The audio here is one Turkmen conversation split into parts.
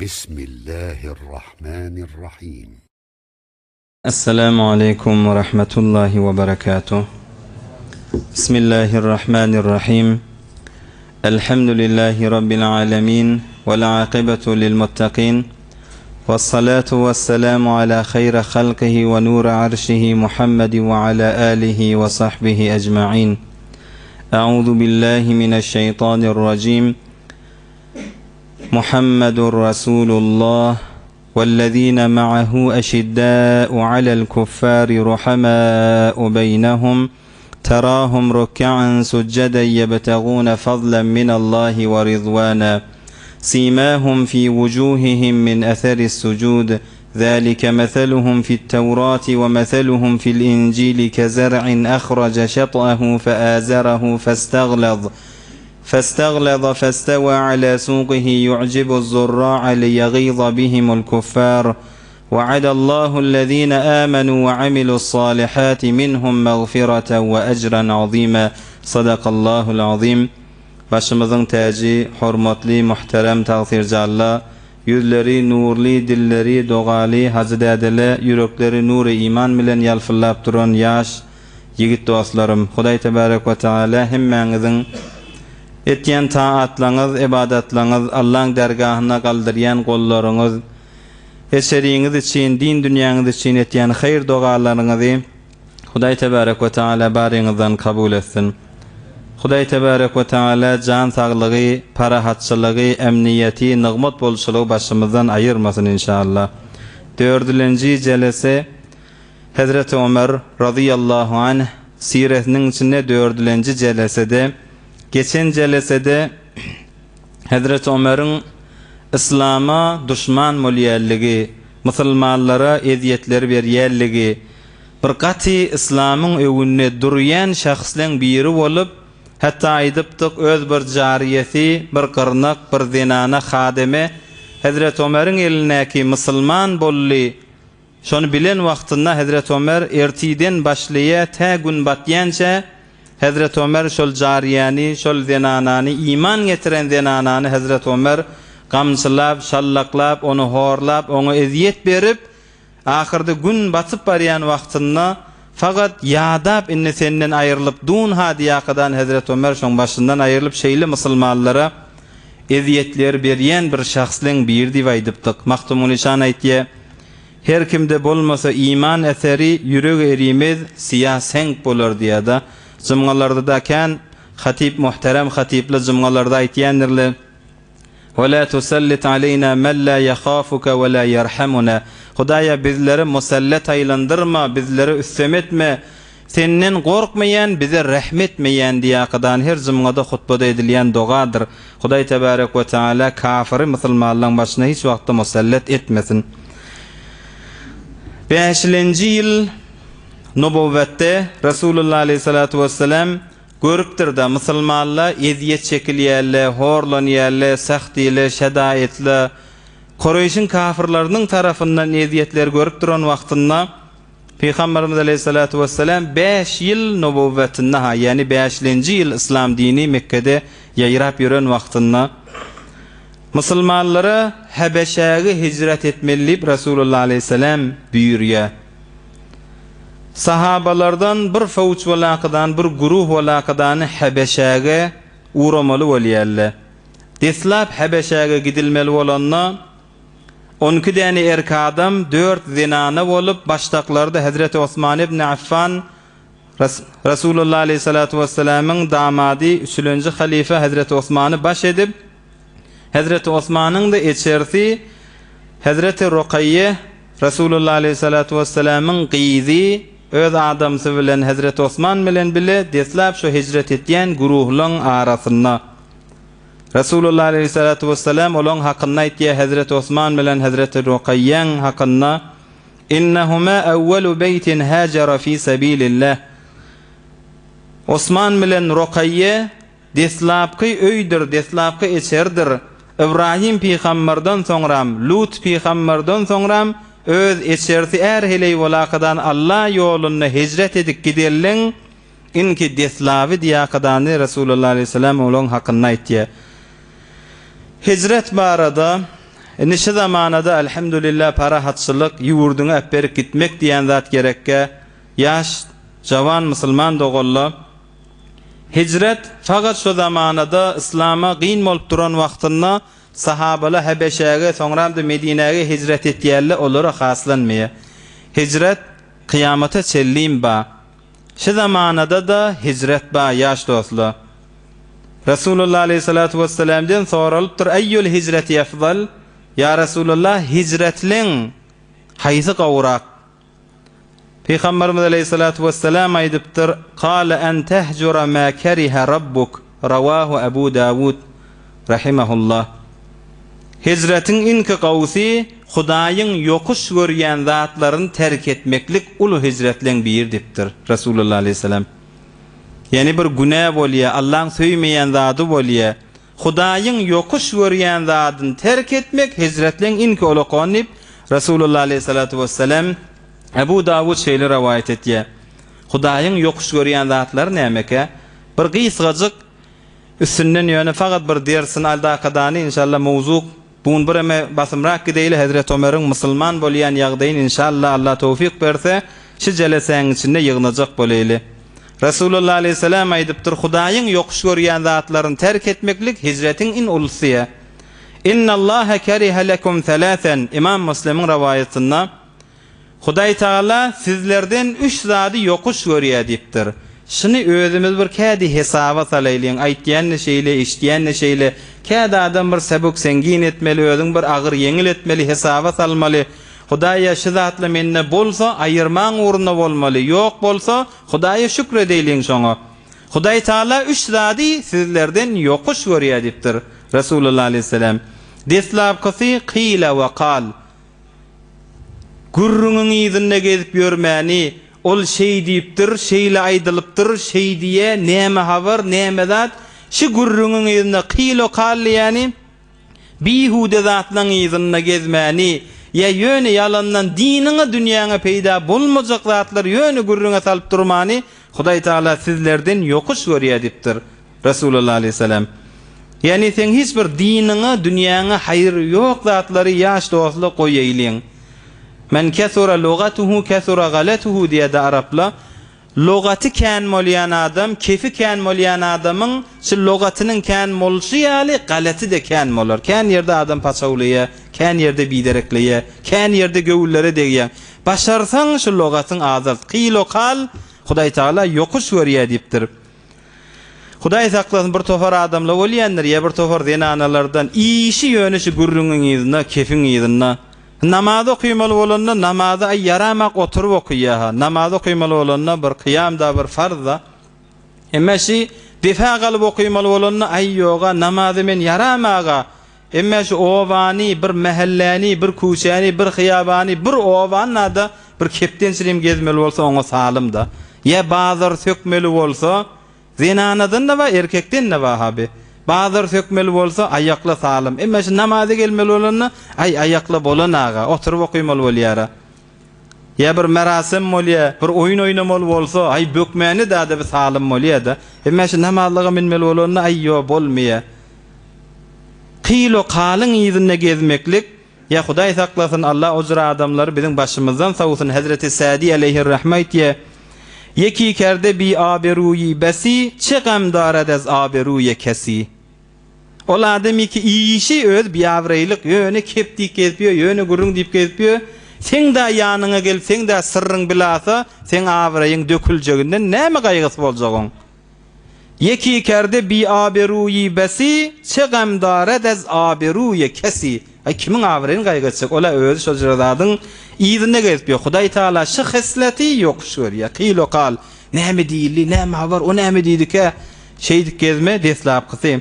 بسم الله الرحمن الرحيم. السلام عليكم ورحمة الله وبركاته. بسم الله الرحمن الرحيم. الحمد لله رب العالمين والعاقبة للمتقين والصلاة والسلام على خير خلقه ونور عرشه محمد وعلى آله وصحبه أجمعين. أعوذ بالله من الشيطان الرجيم. محمد رسول الله والذين معه أشداء على الكفار رحماء بينهم تراهم ركعا سجدا يبتغون فضلا من الله ورضوانا سيماهم في وجوههم من أثر السجود ذلك مثلهم في التوراة ومثلهم في الإنجيل كزرع أخرج شطأه فآزره فاستغلظ فاستوى على سوقه يعجب الزراع ليغيظ بهم الكفار وعد الله الذين آمنوا وعملوا الصالحات منهم مغفرة وأجرا عظيما. صدق الله العظيم. Başımızın tacı, hurmatli, muhterem tağfirci Allah, yüzleri nurli, dilleri doğali, hazidadele, yürekleri nuru iman bilen yalfıllap duran yaş, yigit dostlarım, Huday Tebarek ve Teala hemmenizin etyen taatlarınız, ibadatlarınız, Allah'ın dergahına kaldıryan kollarınız, eseriniz için, din dünyanız için etyen hayır dualarınızı Huday Tebarek ve Teala barinizden kabul etsin. Huday Tebarek ve Teala can sağlığı, para hatçılığı, emniyeti, nığmat bolşuluğu başımızdan ayırmasın inşallah. 4. celese Hazreti Ömer radıyallahu anh siretinin içinde 4. celesede, geçen celesede Hazreti Ömer'in İslam'a düşman moliyerligi, Müslümanlara eziyetler beriyerligi, bir qati İslam'ın öwünde duruyan şahsların biri olup, hatta aydıptık öz bir cariyeti, bir qırnaq, bir zinana xademe Hazreti Ömer'in elinäki Müslüman bolli. Şonu bilen wagtynda Hazreti Ömer ertiden başlaya ta gün batyança Hazreti Ömer şol cariyani, şol zinanani, iman getiren zinanani Hazreti Ömer qamçylap, şallaklap, onu horlap, onu eziyet berip, ahirde gün batıp baryan wagtynda fakat yadap inne senden ayrılıp dun hadiyakadan Hazreti Ömer şoň başından ayrılıp şeýle musulmanlara eziyetler berýän bir şahslyň bir diýip aýdypdyk. Maktumul Nişan aýtdy: her kimde bolmasa iman eseri yürek erimez siyasenk bolar diýdi. Jumgalarda da kan hatip muhterem hatipli jumgalarda aýtýandirler: "Ve la tusallit aleyna men la yakhafuka ve la yerhamuna." Hudaya bizleri musallat aylandırma, bizleri üstemetme, senden korkmayan, bize rahmetmeyen diyakadan her zımgada hutbada edilyen dogadır. Huday Tebarek ve Teala kafiri Müslümanların başına hiç vakti musallat etmesin. 5. yıl nubuvvette Resulullah Aleyhissalatu vesselam görüptürde Müslümanlar eziyet çekiliyerle, horlaniyerle, sahtiyle, şedaitle, Kureyş'in kafirlerinin tarafından eziyetler görüp duran wagtynda Peygamberimiz Aleyhissalatu vesselam 5 yıl nubuvvetinde, yani 5. yıl İslam dini Mekke'de yayrap yören wagtynda Müslümanlara Habeşäge hicret etmeli Resulullah Aleyhisselam buyurýar. Sahabalardan bir fawç walaqadan, bir guruh walaqadan Habeşäge uğramaly bolýarlar. Deslap Habeşäge gidilmeli bolanna 12 tane erki adam 4 zinana bolup baştaklarda Hazreti Osman ibn Affan Resulullah Aleyhissalatu vesselam'ın damadi 3. halife Hazreti Osman'ı baş edip Hazreti Osman'ın da eçersi Hazreti Ruqayye Resulullah Aleyhissalatu vesselam'ın qizi öz adamsı bilen Hazreti Osman bilen bile deslap şu hicret etyen guruhlun arasında Resulullah Aleyhissalatu vesselam olan hakkında ettiği Hazreti Osman bilen Hazreti Ruqayyan hakkında innahuma evvelu beytin hacera fi sabilillah. Osman bilen Ruqayye deslapkı öydir, deslapkı eçerdir. İbrahim peygamberden soňram, Lut peygamberden soňram öz eçersi er heley walaqadan Allah ýoluna hicret edip giderlen inki deslavi diýakadan Resulullah Aleyhisselam olan hakkında etdiği. Hicret barada Nişe zamanada elhamdülillah parahatçılık, yurduna öperip gitmek diyen zat gerekke, yaş, jawan musulman dogolla, hicret fakat şu zamanada İslam'a qiyyn bolup duran wagtynda sahabalar Habeşäge, soňra da Medinäge hicret etýärler, olara haslanmaya. Hicret kıyamata çellim ba. Şu zamanada da hicret ba yaş dostlar. Resulullah aleyhissalatu vesselam'dan soralypdyr, eyyul hicreti afdal? Ya Resulullah, hicretliň haýsy gowrak? Peygamberimiz aleyhissalatu vesselam aýdypdyr, qala en tehjura ma kariha rabbuk, rawahu Abu Dawud rahimahullah. Hicretin inki gowsy Hudaýyň yokuş görýän zatlaryny terk etmeklik ulu hicretliň bir dipdir Resulullah aleyhissalam. Yani bir günah bolýa, Allah'ın söýmeýän zady bolýa, Hudaýyň yokuş görýän zadyny terk etmek hicretliň inki olaqanyp Resulullah aleyhissalatu vesselam Abu Dawud şeýle rivayet etýär. Hudaýyň yokuş görýän zatlar nämeke? Bir gysgadyk üstünden ýöne fakat bir dersin aldaqadany inşallah mowzu bun bir basymrak gideýle Hazrat Ömer'iň musulman bolýan ýagdaýyny inşallah Allah tawfik berse şu jeleseň içinde ýygnajak bolayly. Resulullah aleyhissalam aýdypdyr, Hudaýyň yokuş görýän zatlaryny terk etmeklik hicretiň in ulsy. İnnallaha kariha lekum thalathan. İmam Müslim'iň rivayetinde Hudaý Taala sizlerden 3 zady yokuş görýär diýipdir. Şunu özümüz bir kädi hesaba salaýlyň, aýtýan şeýle, işleýän şeýle, kädi adam bir sebuk sengin etmeli, özüň bir agyr yeňil etmeli, hesaba salmaly. Hudaýa şu zatla menne bolsa aýyrmaň urunda bolmaly, ýok bolsa Hudaýa şükür edeýliň şoňa. Hudaý Taala 3 zady sizlerden yokuş görýär diýipdir Resulullah aleyhissalam. Deslapkysy qila we qal. Gurruňyň ýyzyna gezip ýörmäni, ol şeý diýipdir, şeýle aýdylypdyr, şeý diýe näme habar, näme zat, şu gurruňyň ýyzyna qilo qal ýani bihude zatlaryň ýyzyna gezmäni, ya ýöne yalandan diniňe, dünýäňe peýda bolmajak zatlar ýöne gurruňa salyp durmany, Hudaý Taala sizlerden yokuş görýär diýipdir Resulullah aleyhissalam. Yani sen hiç bir diniňe, dünýäňe haýır ýok zatlary ýaş dostly goýaýlyň. Men kesura lugatuhu kesura galatuhu diye de Arapla lugati kän bolýan adam, kefi kän bolýan adamyň şu lugatynyň kän bolşy ýaly galaty de kän bolar. Kän ýerde adam paçawlya, kän ýerde biderekleýe, kän ýerde göwüllere degýär. Başarsaň şu lugatyň azat qilo qal, Hudaý Taala yokuş görýär diýipdir. Hudaý saklasyn, bir tofar adamlar bolýanlar, ýa bir tofar zenanalardan işi ýöne şu gurruňyň ýyzyna, kefiň ýyzyna namaz okuymalı olanlar namazı ay yaramak oturup okuyaha. Namaz okuymalı olanlar bir kıyamda bir farzda. Emmeşi difa kalıp okuymalı olanlar ay yoga namazı men yaramaga. Emmeşi ovani bir mehellani bir kuşani bir kıyabani bir ovanla da bir keptençilim gezmeli olsa ona salim da. Ya bazır sökmeli olsa zinanadan da var erkekten de var abi. Bazır sökmeli bolsa ayakla salim. Emma şu namaza gelmeli olanna ayakla bolanaga oturup okuymaly bolýar. Ya bir merasim bolýar, bir oyun oynamaly bolsa ay bökmäni de bir salim bolýar da. Emma şu namazlyga minmeli olanna yo bolmaýar. Qilo qalyň ýyzyna gezmeklik ya Hudaý saklasyn, Allah ojra adamlary biziň başymyzdan sawsyn. Hazreti Sadi aleyhi rahmet ye yeki kerde bi aberuyi besi çeqam darad az aberuye kesi. Ol adamy ki işi öz bir avraylyk ýöne kepdik gezipýär, ýöne gurrun diýip gezipýär. Sen da ýanyňa gel, sen da sirriň bilasa, sen avraýyň döküljeginden näme gaýgysy boljagyň? Yeki kerde bi aberuyi besi çeqam darad az aberuye kesi. Ay kimiň awraýyň gaýgysy? Ola öz şojradadyň ýyzyna gezipýär. Hudaý Taala şu hesleti yokuş görýär. Qilo qal, näme diýildi, näme habar, o näme diýdike? Şeýdik gezme deslapkysy.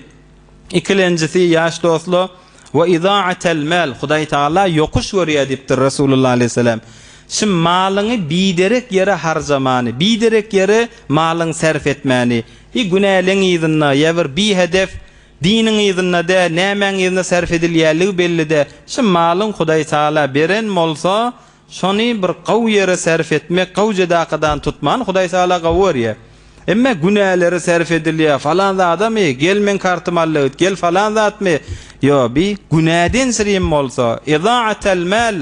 İkilenjisi ýaş dostlar we iza'atel mal. Hudaý Taala yokuş görýär diýipdir Resulullah aleyhissalam. Şu malyny biderek ýere harjamany, biderek ýere malyny sarf etmäni. Günäliň ýyzyna ýa bir hedef diniň ýyzyna da nämeň ýyzyna sarf edilýärligi belli de. Şu malyň Hudaý Taala beren bolsa, şonu bir gaw ýere sarf etmek, gaw jedaqadan tutman Hudaý Taala gaw berýär. Emme günahları sarf ediliyor. Falan adam gel men kartım allıt, gel falan zat mı? Yo bir günahden siriyim bolsa, idaatel mal,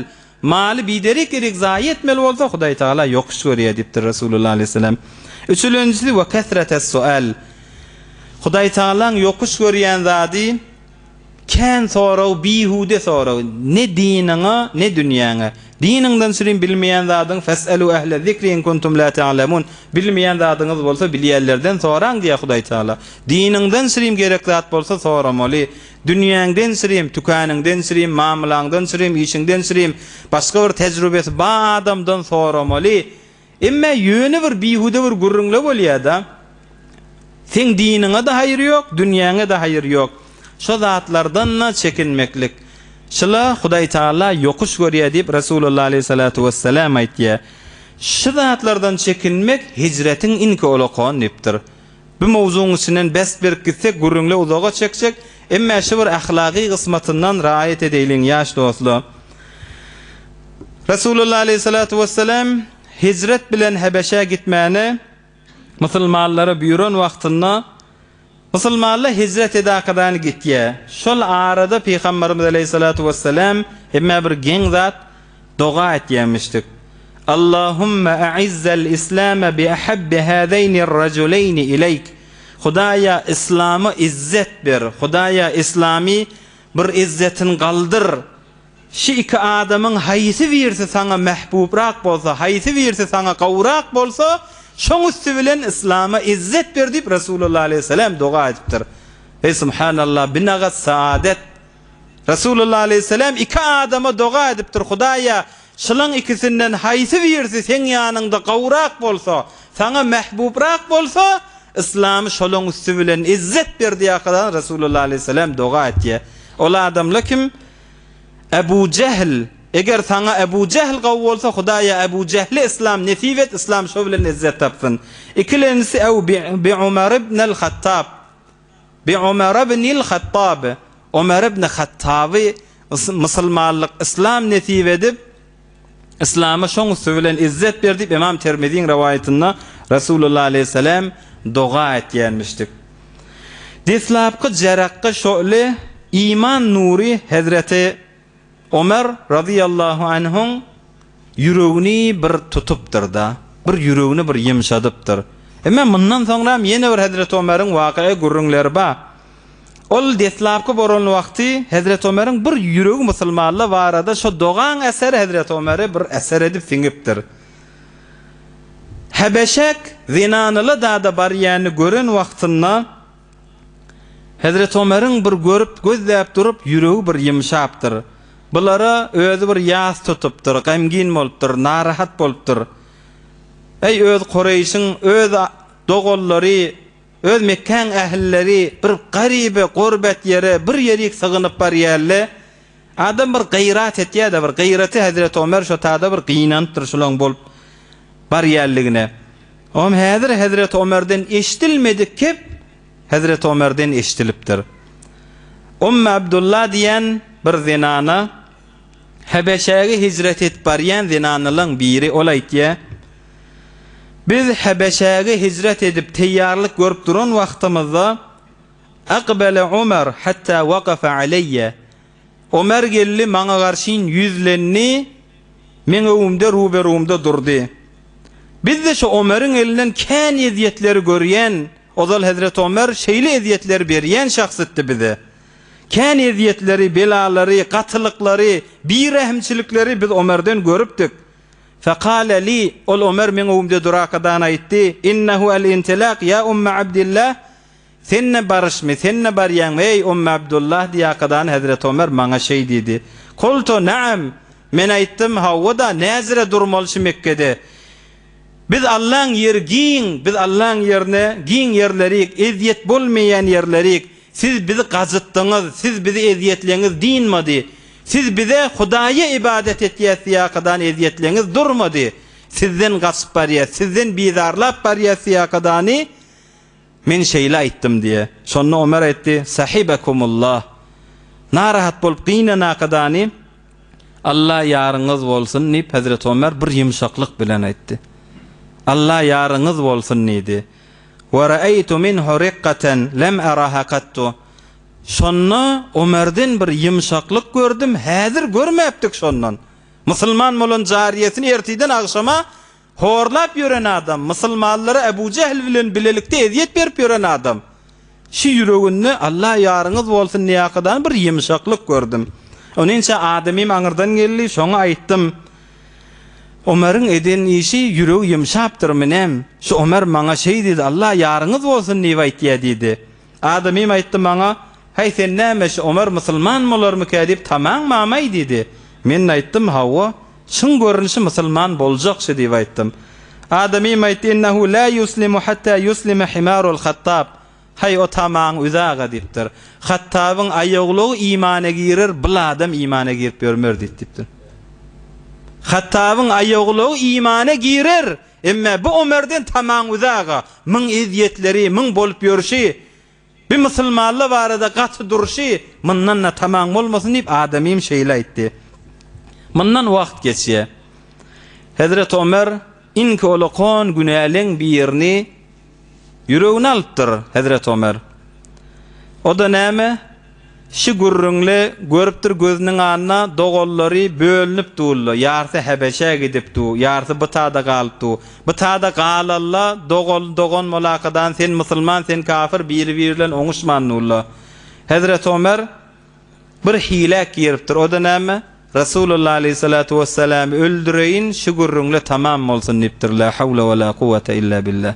malı biderik erik zayi etmeli bolsa Hudaý Taala yokuş görýär dipdir Resulullah aleyhisselam. Üçüncüsü ve kesretes sual. Hudaý Taalaň yokuş görýän zady kän soraw bihude soraw, ne diniňe ne dünýäňe. Diniňden sürün bilmeýän zadyň feselu ehle zikri in kuntum la ta'lamun. Bilmeýän zadyňyz bolsa bilýärlerden soraň diýär Hudaý Taala. Diniňden sürün gerek zat bolsa soramaly. Dünýäňden sürün, tükanyňdan sürün, mamulaňdan sürün, işiňden sürün, başga bir tejrübesi bar adamdan soramaly. Emme ýöne bir bihude bir gurrunla bolýar-da. Sen diniňe de haýyr ýok, dünýäňe de haýyr ýok. Şo zatlardan çekinmeklik. Şula Hudaý Taala yokuş görýär diýip Resulullah aleyhissalatu vesselam aýtdy. Şu zatlardan çekinmek hicretin inki olaqan dipdir. Bu mowzuň içinden bes bir gitsek gurrunla uzağa çekjek, emma şu bir ahlaqy gysmatyndan raýat edeýin ýaş dostlar. Resulullah aleyhissalatu vesselam hicret bilen Habeşe gitmäni musulmanlara buyuran wagtynda musulmanlar hicret edakadan gitýär. Şol arada Peygamberimiz aleyhissalatu vesselam hemme bir geň zat doga etýärmişdik. Allahumma a'izzel islama bi ahabbi hadaynir rajulayn ileyk. Hudaýa islamy izzet ber. Hudaýa islami bir izzetin galdyr. Şu iki adamın haýsy birisi sana mahbubrak bolsa, haýsy birisi sana gawrak bolsa, şoň üstü bilen islama izzet ber diýip Resulullah aleyhisselam doga etipdir. Ey subhanallah, binaga saadet. Resulullah aleyhisselam iki adama doga edipdir. Hudaýa şolaň ikisinden haýsy birisi sen ýanynda gawrak bolsa, sana mahbubrak bolsa, islamy şolaň üstü bilen izzet ber diýär Resulullah aleyhisselam doga etdi. Ola adamlar kim? Ebu Cehl. Eger sana Ebu Cehl gaw bolsa Hudaýa Ebu Cehli islam netivet, islam şo bilen izzet tapsyn. İkilenisi bi Umar ibn al-Khattab. Bi Umar ibn al-Khattab. Umar ibn Khattabi musulmanlyk islam netivedip islama şoň üstü bilen izzet berdi. İmam Tirmiziň riwayetinde Resulullah aleyhisselam doga etýärmişdik. Deslapky jarakka şöyle iman nuri Hazreti Ömer radıyallahu anh'ın yüreğini bir tutupdur da, bir yüreğini bir yumşadıptır. Ama bundan sonra yine bir Hazreti Ömer'in waqi'a gurrunları ba. Ol deslapky boran wagty Hazreti Ömer'in bir yüreği musulmanlar barada şo dogan eser Hazreti Ömer'i bir eser edip siňipdir. Habeşek zinanyla da barýany gören wagtynda Hazreti Ömer'in bir görüp gözläp durup yüreği bir yumşapdyr. Bulara özü bir ýas tutupdyr, gamgin bolupdyr, narahat bolupdyr. Ey öz Qurayşyň öz dogollary, öz Mekkan ähilleri bir garyby gurbet ýere, bir ýerik sygynyp barýarlar. Adam bir gaýrat etýär, bir gaýraty Hazreti Ömer şo taýda bir gynantyr şolaň bolup barýarlygyna. Om häzir Hazreti Ömerden eşitilmedik kep Hazreti Ömerden eşitilipdir. Abdullah diýen bir zinana Habeşe'ye hicret et baryan zinanlyň biri olaýtdy. Biz Habeşe'ye hicret edip teýýarlyk görüp duran wagtymyzda aqbala Umar hatta waqafa alayya. Ömer geldi maňa garşyn yüzlenni men öwümde ruberumda durdy. Biz de şu Ömer'in elinden kän eziyetleri görýän, ozal Hazreti Ömer şeýle eziyetleri berýän şahsatdy bize. Kän eziyetleri, belalary, gatylykları, birrahimçilikleri biz Ömer'den görüpdik. Faqala li, ol Ömer men öwümde durakadan aýtdy, innehu al-intilaq ya umma Abdullah. Senne barışmy, senne barýan ey umma Abdullah diýakadan Hazreti Ömer maňa şey dedi. Qultu na'am, men aýtdym hawada näzire durmaly Mekke'de. Biz Allah'ın yergiň, biz Allah'ın yerine giň yerleri, eziyet bolmaýan yerleri. Siz bizi gazytdyňyz, siz bizi eziyetleňiz dinmedi. Siz bize Hudaýa ibadet etýärsiýakadan eziyetleňiz durmady. Sizden gaçyp barýar, sizden bizarlap barýarsiýakadany men şeýle aýtdym diye. Şonu Ömer aýtdy, sahibakumullah. Narahat bolup gynanakadany Allah ýaryňyz bolsun diýip Hazreti Ömer bir ýumşaklyk bilen aýtdy. Allah ýaryňyz bolsun diýdi. Wa ra'aytu minhu riqqatan lam araha qattu. Şonna Ömer'den bir yumşaklık gördüm, häzir görmäpdik şondan. Musulman bolan jariyetini ertiden agşama horlap ýören adam, musulmanlara Ebu Cehl bilen bilelikde eziyet berip ýören adam. Şu yüreğinde Allah yarınız bolsun niyakadan bir yumşaklyk gördüm. Onunça adamim aňyrdan geldi, şoňa aýtdym. Ömer'in eden işi yüreği yumşapdyr menem. Şu Ömer maňa şey dedi, Allah yarınız bolsun diýip aýtdy dedi. Adamim aýtdy maňa, "Hey sen näme şu Ömer musulman bolarmy kädip tamam mamay" dedi. Men aýtdym, "Hawa, şun görünüşi musulman boljakşy" diýip aýtdym. Adamim aýtdy, "Innehu la yuslimu hatta yuslima himarul Hattab." Hay o tamam uzağa dipdir. Hattabın aýoglugy imana girer, bu adam imana girip görmer dipdir. Hattabın aýoglugy imana girer, emma bu Ömerden tamam uzağa. Min eziyetleri, min bolup ýörşi, bir musulmanla barada gaty durşy, mundan tamam bolmasyn diýip adamym şeýle aýtdy. Mundan wagt geçýär. Hazrat Ömer inki olaqon günäleň birini yüreğini alıptır Hazret Ömer. O da näme? Şu gurrungle görüpdir gözünün anına dogollary bölünip durlu. Ýarty Hebeşe gidipdi, ýarty Bytada galypdy. Bytada galalla dogon molakadan sen musulman sen kafir biri bilen oňuşmanlylar. Hazret Ömer bir hile giripdir. O da näme? Rasulullah aleyhissalatu vesselam öldüreyin şu gurrungle tamam bolsun dipdir. La havle ve la kuvvete illa billah.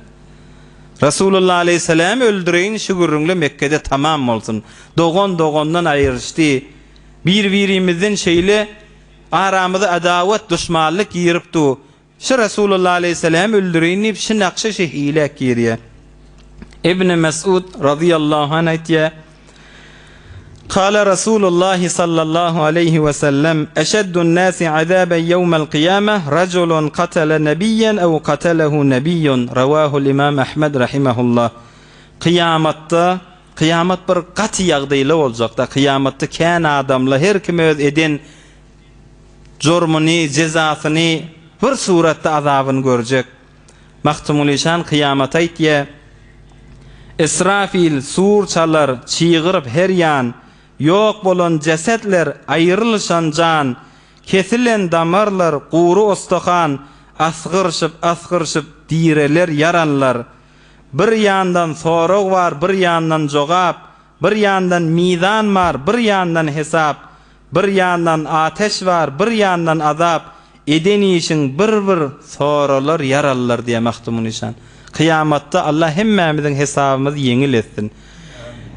Rasulullah aleyhisselam öldüreyin şu gurrungle Mekke'de tamam bolsun. Dogondan aýyrışdy. Bir-birimizden şeýle aramyzda adawat, düşmanlyk ýeripdi. Şu Rasulullah aleyhisselam öldüreyin diýip şu nakşa hile girýär. İbn Mes'ud radıyallahu anh aýtýar: قال رسول الله صلى الله عليه وسلم أشد الناس عذابا يوم القيامة رجل قتل نبيا أو قتله نبي رواه الإمام أحمد رحمه الله. Kıyamet bir qatı ýagdaýly boljak da, kıyametde kän adamla her kim öz eden jormuny, jezasyny bir suratda azabyny görjek. Mahtumul İşan kıyamet aýtýar: Israfil sur çalar, çygyryp her ýan yok bolan cesetler, ayrılışan can, kesilen damarlar, quru ostokan, asgırşıp direler yaranlar. Bir yandan sorog var, bir yandan jogap, bir yandan mizan var, bir yandan hesap, bir yandan ateş var, bir yandan azap. Eden işin bir soralar yarallar diye Mahtumun İşan. Kıyamatta Allah hemmemizin hesabımızı yeňil etsin.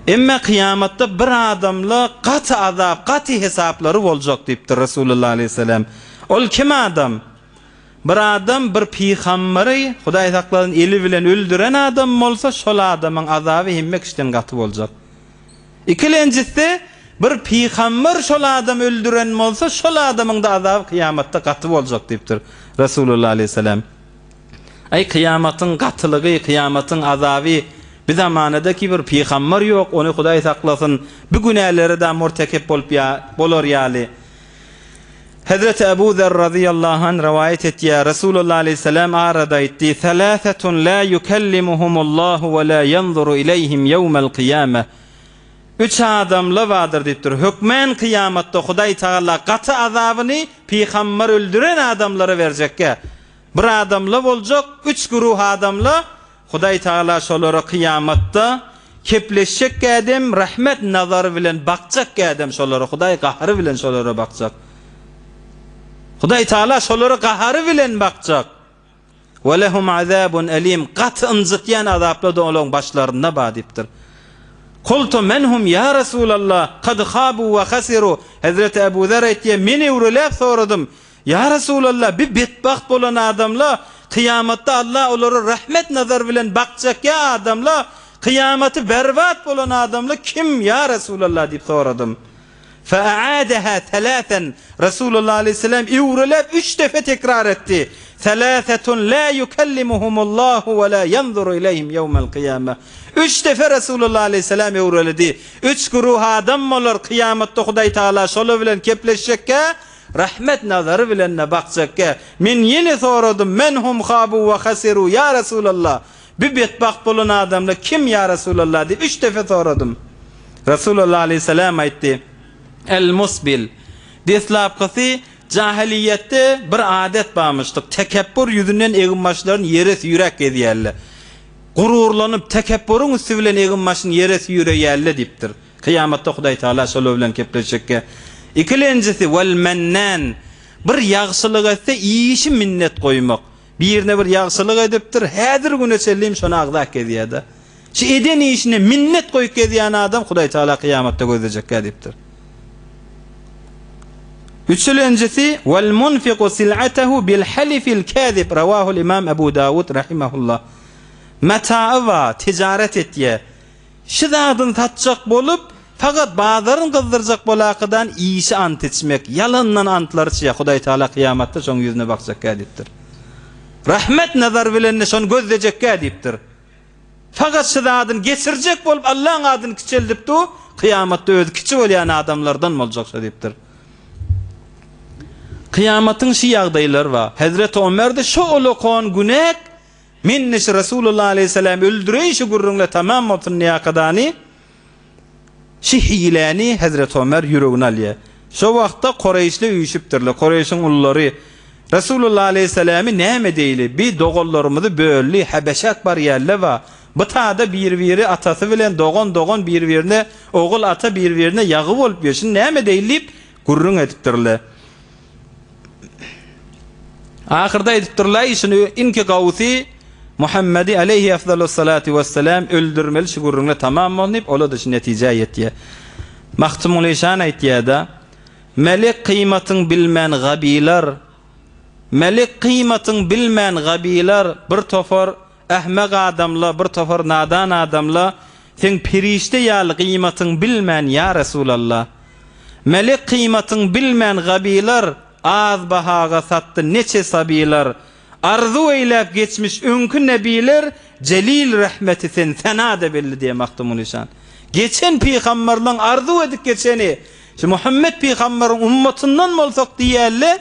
Emma kıyamatta bir adamla gaty azap, gaty hesaplary boljak diýipdir Rasulullah aleyhisselam. Ol kim adam? Bir adam bir peýgamberi Hudaý taklaryň eli bilen öldüren adam bolsa, şol adamyň azaby hemme kişiden gaty boljak. İkilenjisi bir peýgamber şol adam öldüren bolsa, şol adamyň da azaby kıyamatta gaty boljak diýipdir Rasulullah aleyhisselam. Ay kıyamatyň gatylygy, kıyamatyň azaby bir zamanadaki bir peýgamber ýok, onu Hudaý saklasyn, bu günäleri de murtekip bolar ýaly. Hazreti Ebu Zer radıyallahu anh rivayet etýär, Rasulullah aleyhisselam arada aýtdy: "Thalathatun la yukellimuhumullahu ve la yanzuru ileyhim yawmal qiyamah." Üç adamla wadyr diýipdir. Hökmen kıyamatda Hudaý Taala gaty azabyny peýgamber öldüren adamlara berjekkä. Bir adamla boljak, üç guruh adamla Hudaý Taala şolary kıyamatda kepleşjek adam rahmet nazary bilen bakjak adam şolary Hudaý gahary bilen şolary bakjak. Hudaý Taala şolary gahary bilen bakjak. Ve lehum azabun alim, gat ınjytýan azaplar da olaň başlarynda badipdir. Kultu menhum ya Resulallah kad khabu ve khasiru. Hazreti Ebu Zer aýtdy, men öwrelep soradym. Ya Resulallah, bir betbaht bolan adamlar kıyamatda Allah olary rahmet nazar bilen bakjak ya adamlar, kıyamaty berbat bolan adamlar kim ya Resulallah diýip soradym. Fa'adaha thalathan. Rasulullah aleyhisselam öwrelep 3 defa tekrar etdi. Thalathatun la yukellimuhumullahu ve la yanzuru ileyhim yawmal qiyamah. 3 defa Rasulullah aleyhisselam öwreledi. 3 guruh adam bolar kıyamatda Hudaý Taala şol bilen kepleşjekkä, rahmet nazary bilen bakjekkä. Men ýene soradım, menhum khabu ve khasiru ya Resulallah. Bir betbaht bolan adamla kim ya Resulullah diye 3 defa soradım. Resulullah aleyhisselam aytdi. El musbil. Deslapqısı cahiliyette bir adet barmışdyk. Tekebbür yüzünden eginmaşlaryň yere süýrek edýärler. Gururlanyp tekebburun üstü bilen eginmaşyň yere süýreýärler dipdir. Kıyamatda Hudaý Taala şol bilen kepleşekke. İkilenjisi vel mennan. Bir ýagşylyk etse iýişi minnet goýmak. Birine bir ýagşylyk edipdir. Häzir güneçelim şonu agzak edýärdi. Şu eden işine minnet koyup edýän adam Hudaý Taala kıyamatda gözlejek edipdir. Üçüncüsü vel munfiqu sil'atahu bil halifil kazib rawahu imam Abu Davud rahimahullah. Metaı va ticaret etýär. Şu zadyn tatjak bolup fakat bazaryn gyzdyrjak bolaqydan işi ant etmek, yalandan antlar çya Hudaý Taala kıyamatda şoň yüzüne bakjak edipdir. Rahmet nazar bilen şonu gözlejek edipdir. Fakat şu zadyn geçirjek bolup Allah'ın adyny kiçeldipdi, kıyamatda öz kiçi bolýan adamlardan boljak edipdir. Kıyamatın şu ýagdaýlary var. Hazreti Ömer'de şu olokon günek minniş Resulullah aleyhisselam öldüreýi şu gurrunla tamam olsun niyakadani şu hilani Hazreti Ömer yüregine alýar. Şu wagtda Qurayşli üýüşipdirler. Qurayşyň ullary Resulullah aleyhisselami näme diýli? Bir dogollarymyzy bölli Habeşat bar ýerler var. Bu taada bir-biri atasy bilen dogon bir-birine ogul ata bir-birine ýagy bolup ýöşün näme diýilip gurrun edipdirler. Ahirda edipdirler işini inki gawsi Muhammedi aleyhi afdalus salatu vesselam öldürmeli şu gurrunla tamam olup ola da şu netije ýetýär. Mahtumul Eşan aýtýarda melek kıymatyň bilmän gabiler melek kıymatyň bilmän gabiler bir tofar ahmak adamla bir tofar nadan adamla sen pirişte ýaly kıymatyň bilmän ya Resulallah. Melek kıymatyň bilmän gabiler az bahaga satty neçe sabiler arzu eýläp geçmiş öňkü nebiler celil rahmeti sen sanada belli diye Mahtumul Eşan. Geçen peygamberlerin arzu edip geçeni şu Muhammed peygamberin ummatından bolsak diýerler.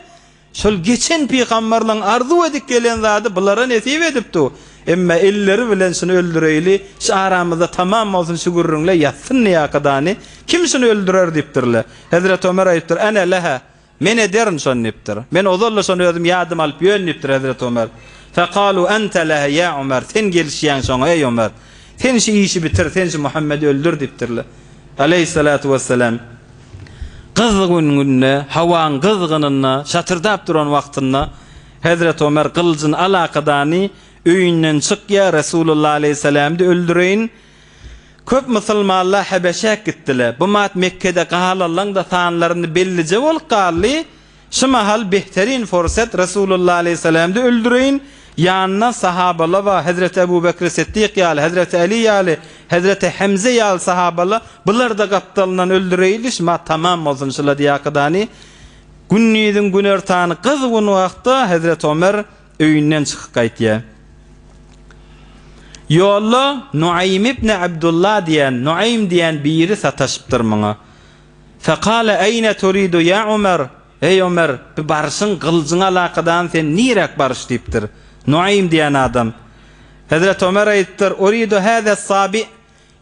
Şol geçen peygamberlerin arzu edip gelen zady bulara nesip edipdi. Emma elleri bilen şunu öldüreyli, şu aramızda tamam olsun şu gurrunla yatsın niyakadani, kim şunu öldürer dipdirler. Hazreti Ömer ayıptır, ene leha, men ederin şonu niptir. Men ozolla şonu özüm yadım alıp yön niptir Hazreti Ömer. Fekalu ente leha ya Ömer, sen gelişiyen şonu ey Ömer. Sen şu işi bitir, sen şu Muhammed'i öldür dipdirler. Aleyhissalatu vesselam. Kızgınına, havan kızgınına, şatırdap duran vaktinde Hazreti Ömer kılıcın alakadani öýünden çykýa Resulullah aleyhisselam'ı öldüreyin. Köp musulmanlar Habeşe gittiler. Bu mat Mekke'de gahalallan da sanlaryny bellice bolup gally. Şu mahal behterin fursat Resulullah aleyhisselam'ı öldüreyin. Yanına sahabalar ve Hazreti Ebu Bekir Siddiq ýaly, Hazreti Ali ýaly, Hazreti Hamza ýaly sahabalar bular da gapdalynan öldüreyliş ma tamam bolsun şula diýakadany. Günnidin günertany kızgın wagtda Hazreti Ömer öýünden çykyp gaýtýar. Yolla Nuaym ibn Abdullah diyen, Nuaym diyen biri sataşıptır maňa. Faqala ayna turidu ya Ömer? Ey Ömer, bir barşyň gyljyň alakadan sen nirek barş dipdir. Nuaym diyen adam. Hazret Ömer aýtdyr, "Uridu hada sabi."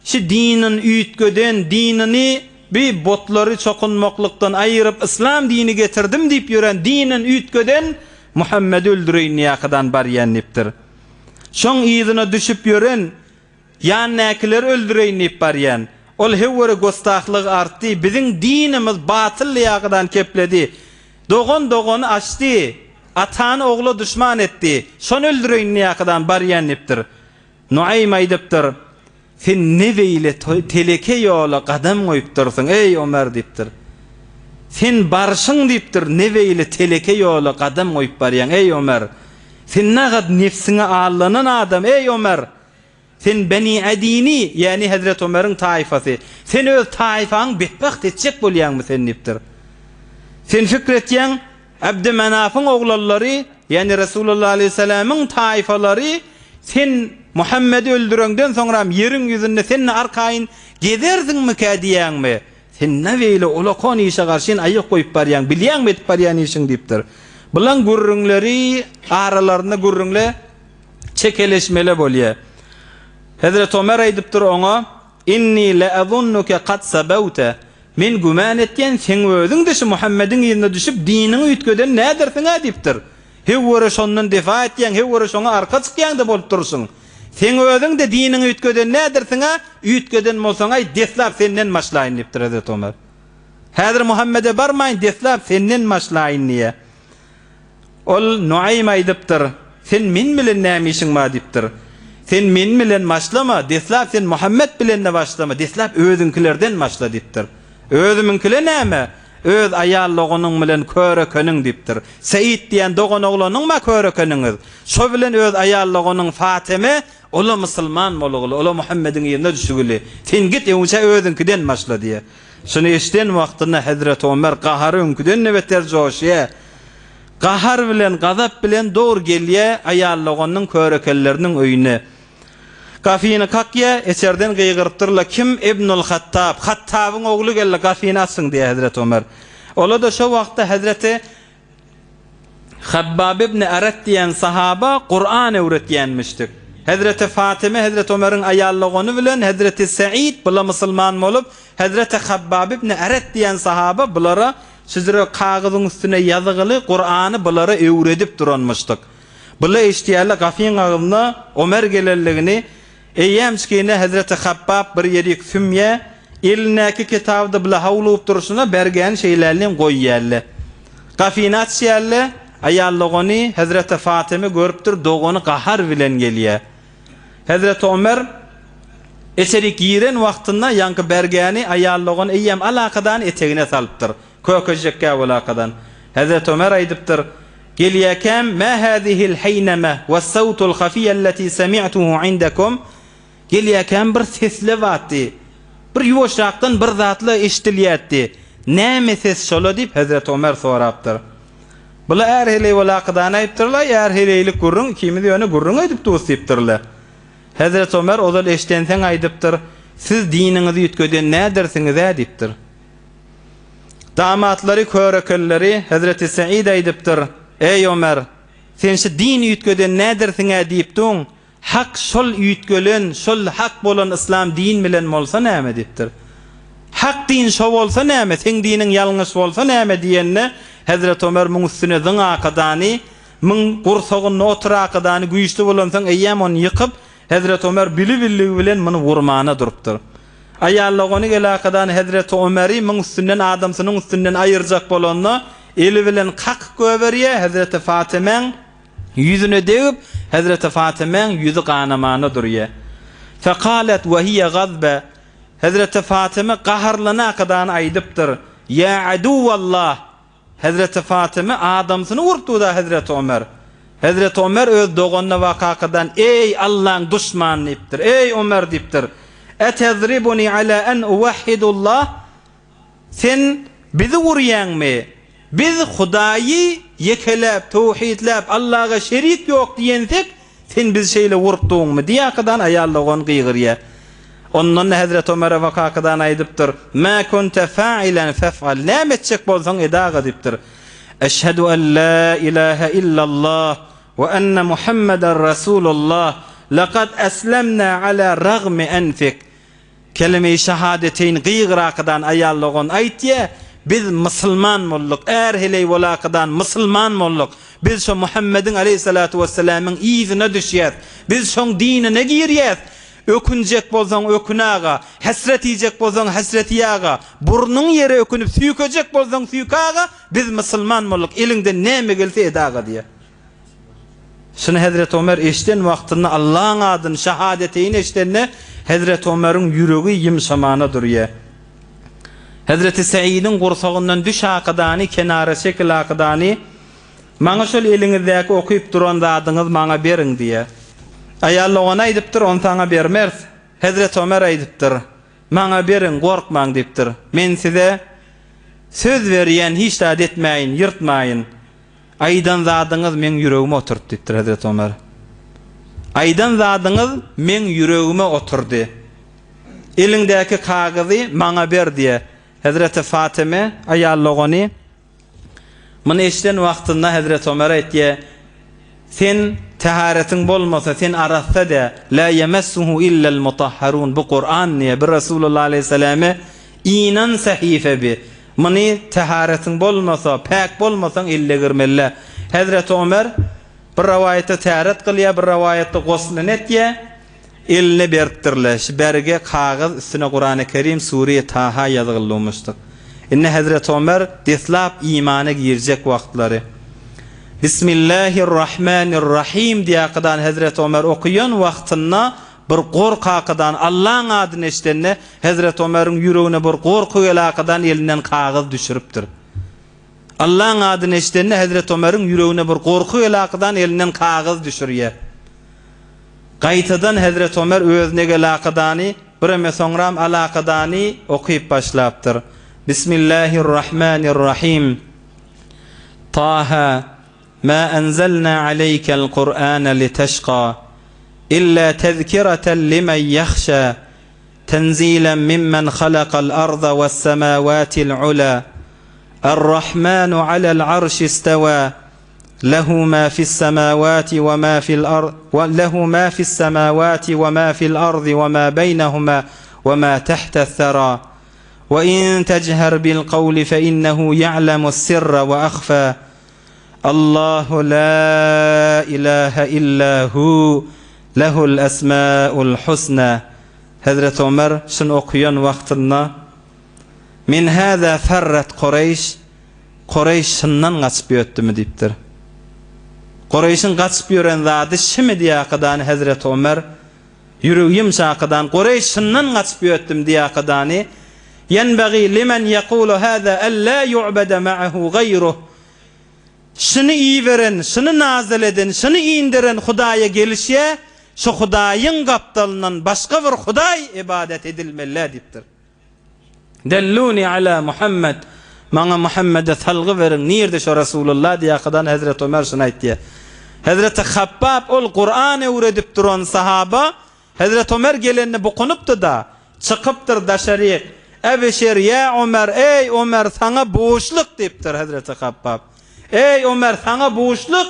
Şu dinin üýtgeden dinini bir botlary çokunmaklykdan aýyryp İslam dini getirdim diýip ýören dinin üýtgeden Muhammed öldüreýin ýakadan bar ýennipdir. Şoň ýyzyna düşüp ýören ýannakiler öldüreýin diýip barýan. Ol hewwere gostahlyk artdy, biziň dinimiz batyl ýakadan kepledi. Dogon açdy. Atany ogly düşman etdi. Şonu öldüreýin ýakadan bar ýennipdir. Nuaym aýdypdyr. Sen neveyle teleke ýola gadam goýup dursyň ey Ömer dipdir. Sen barşyň dipdir neveyle teleke ýola gadam goýup barýan ey Ömer. Sen nagad nefsine ağlanan adam ey Ömer. Sen Beni Adini yani Hazret Ömer'in taifası. Sen öz taifaň betbaht etjek bolýanmy sen dipdir. Sen fikretýän Abdümenaf'ın oğulları yani Resulullah aleyhisselam'ın taifalary sen Muhammed'i öldürenden sonra yerin yüzünde senin arkaýyn gezerdiňmi kädiýänmi? Sen näweyle olakon işe garşyn aýyk goýup barýan, bilýänmi etip barýan işiň dipdir. Bulan gurrunlary aralaryna gurrunle çekeleşmele bolýar. Hazreti Ömer aýdypdyr oňa: "Inni la azunnuka qad sabawta." Men güman etken sen özüň de şu Muhammediň ýerine düşüp dinini üýtgeden nädirsiň diýipdir. Hewwere şondan defa etýän, hewwere şoňa arka çykýan da bolup dursun. Sen özüň de dinini üýtgeden nädirsiň? Üýtgeden bolsaň ay deslap senden maşlaýyn diýipdir Hazreti Ömer. Häzir Muhammede barmaýyn, deslap senden maşlaýyn diýe. Ol Nuaym aýdypdyr: "Sen men bilen näme işiň bar?" diýipdir. "Sen men bilen maşlama, deslap sen Muhammed bilen de başlama, deslap özüňkilerden maşla" diýipdir. Özüminkile näme? Öz aýallygynyň bilen körökeniň diýipdir. Seýid diýen dogan oglanyň ma körökeniňiz. Şo bilen öz aýallygynyň Fatime, ola musulman bolugly, ola Muhammediň ýerine düşügüli. Sen git ýa-da özünkiden maşla diýe. Şunu eşden wagtyna Hazrat Ömer gahary öňküden nebeter joşýa. Gahar bilen, gazap bilen dor gelýär aýallygynyň körökelleriniň öýüne. Gafini kakya eserden gıygırıptırla kim İbnül Hattab, Hattab'ın oğlu gelle gafini atsın diye Hazreti Ömer. Ola da şu vaqtta Hazreti Habbab ibn Arat diyen sahaba Kur'an öğretýänmişdik. Hazreti Fatime, Hazreti Ömer'in ayallygyny bilen Hazreti Said bula musulman bolup, Hazreti Habbab ibn Arat diyen sahaba bulara sizlere kağıdın üstüne yazıgılı Kur'an'ı bulara öğretip duranmışdyk. Bula eştiýärle gafin ağımna Ömer gelelligini Eýemskine Hazreti Habbab bir ýerik sümye elnäki kitabda bila hawlup duruşuna bergen şeýlerini goýýarly. Gafinat şeýle aýallygyny Hazreti Fatime görüpdir, dogany gahar bilen gelýär. Hazreti Ömer eserik giren wagtynda ýanky bergeni aýallygyny eýem alakadan etegine salypdyr. Kököjekkä alakadan. Hazreti Ömer aýdypdyr: "Gelýäkem ma hadihil haynama was-sautul khafiyya allati sami'tuhu 'indakum." Gelýäken bir sesle watdy. Bir ýuwaşrakdan bir zatly eşdilýärdi. Näme ses şola diýip Hazrat Ömer sorapdyr. Bula erhele walaqdan aýdypdyrlar, erhelelik gurrun, kimi diýeni gurrun aýdyp dowsypdyrlar. Hazrat Ömer ozal eşdenseň aýdypdyr, "Siz dininizi ýetgeden nädirsiňiz?" diýipdir. Damatlary, körekelleri Hazreti Said aýdypdyr: "Ey Ömer, sen şu dini ýetgeden nädirsiň diýipdiň? Hak şol üýtgelen, şol hak bolan İslam din bilen bolsa näme diýipdir. Hak din şo bolsa näme, sen diniň ýalňyş bolsa näme diýenne Hazrat Ömer muň üstüne zyň akadany, muň gursagyny oturakadany güýçli bolansaň eýem onu ýykyp Hazrat Ömer bili-bili bilen muny vurmana durupdyr. Aýallygyny gelakadany Hazrat Ömer'i muň üstünden adamsynyň üstünden aýyrjak bolanda eli bilen kak göberýär. Hazrat Fatime yüzüne degip Hazreti Fatime'nin yüzü kanamana durýar. Faqalat wa hiya gazba. Hazreti Fatime qaharlana kadany aýdypdyr: "Ya aduwallah." Hazreti Fatime adamsyny urupdy da Hazreti Ömer. Hazreti Ömer öz doganyna wakakadan "Ey Allah'ın düşmanı" diýipdir. "Ey Ömer" diýipdir. "Atazribuni ala an uwahhidullah." Sen bizi urýanmy? Biz Hudaýy yekelep, tawhidlep, Allah'a şerik ýok diýensek, sen biz şeýle urupdyňmy diýakadan aýallygyny gıýgyrýar. Ondan Hazrat Ömer'e wakakadan aýdypdyr: "Ma kunta fa'ilan faf'al." Näme etjek bolsaň edaga diýipdir. "Eşhedü en la ilaha illallah ve enne Muhammeden Rasulullah. Laqad aslamna ala ragmi anfik." Kelime-i şahadeteyn gıýgyrakadan aýallygyny aýtýar. Biz musulman bolduk, erheley walaqadan musulman bolduk. Biz şu Muhammedin aleyhissalatu vesselam'ın izine düşýär. Biz şoň dinine girýär. Ökünjek bolsaň ökünaga, hasret ýyjek bolsaň hasretiyaga, burnuň ýere ökünüp süýkejek bolsaň süýkaga, biz musulman bolduk. Eliňden näme gelse edaga diýär. Şunu Hazrat Ömer eşden wagtynda Allah'ın adyny şahadetini eşdenne Hazrat Ömer'in ýüregi ýymşamana durýar. Hazreti Said'in gursagyndan düş akadany, kenara şekil akadany, "Maňa şol eliňizdäki okuyup duran zadyňyz maňa beriň" diýe. Aýallygyna aýdypdyr, "On saňa bermez." Hazreti Ömer aýdypdyr, "Maňa beriň, gorkmaň" diýipdir. "Men size söz berýän hiç zat etmäýin, ýyrtmaýyn. Aýdan zadyňyz men ýüregime oturdy" diýipdir Hazreti Ömer. "Aýdan zadyňyz men ýüregime oturdy. Eliňdäki kagyzy maňa ber" diýe. Hazreti Fatime aýallygyny muny eşden wagtynda Hazreti Ömer aýtdy: sen taharetin bolmasa sen arassa da la yemassuhu illa al mutahharun. Bu Kur'an niye bir Resulullah aleyhisselame inan sahife bi. Mani taharetin bolmasa, pak bolmasan ille girmelle. Hazreti Ömer bir rivayette taharet qilya, bir rivayette gusl etye. Eline bertirle. Berge kağız üstüne Kur'an-ı Kerim Sure Taha yazılmıştı. İnne Hazreti Ömer deslap imana girecek vaktları. Bismillahirrahmanirrahim diye qıdan Hazreti Ömer okuyan vaktında bir korkaqıdan Allah'ın adını eşitenne Hazreti Ömer'in yüreğine bir korku gelaqıdan elinden kağız düşürüptür. Allah'ın adını eşitenne Hazreti Ömer'in yüreğine bir korku gelaqıdan elinden kağız düşürüyor. Qaytadan Hazreti Ömer özüne gelaqıdani bir sonram alaqıdani okuyup başlaptır. Bismillahirrahmanirrahim. Taha ma enzelna aleykel Kur'ane liteşqa illa tezkireten limen yakhsha tenzilen mimmen halakal arda ve semavatil ula er-Rahmanu alel arş isteva له ما في السماوات وما في الأرض وله ما في السماوات وما في الأرض وما بينهما وما تحت الثرى وإن تجهر بالقول فإنه يعلم السر وأخفى الله لا إله إلا هو له الأسماء الحسنى. Hazreti Ömer şunu okuyan vaktında min hâzâ ferret Qureyş şundan kaçıp öttümü deyiptir. Qureyş'in kaçıp yören zadı şimi diyaqıdan Hazreti Ömer yüreğim şaqıdan Qureyş şundan kaçıp öttüm diyaqıdani yenbagi limen yaqulu hâzâ en la yu'bede ma'ahu gayruh. Şunu iyi veren, şunu nazil eden, şunu indiren Hudaya gelişe şu Hudayın kaptalından başka bir Huday ibadet edilmeli deyiptir. Delluni ala Muhammed. Mana Muhammed'e salgı verin. Nerede şu Resulullah diyaqıdan Hazreti Ömer şunu aytdı. Hazreti Habbab ol Kur'an'ı öğretip duran sahaba Hazreti Ömer gelenini bukunuptu da çıkıptır daşarı. Ebeşer ya Ömer, ey Ömer sana boşluk deyiptir Hazreti Habbab. Ey Ömer sana boşluk.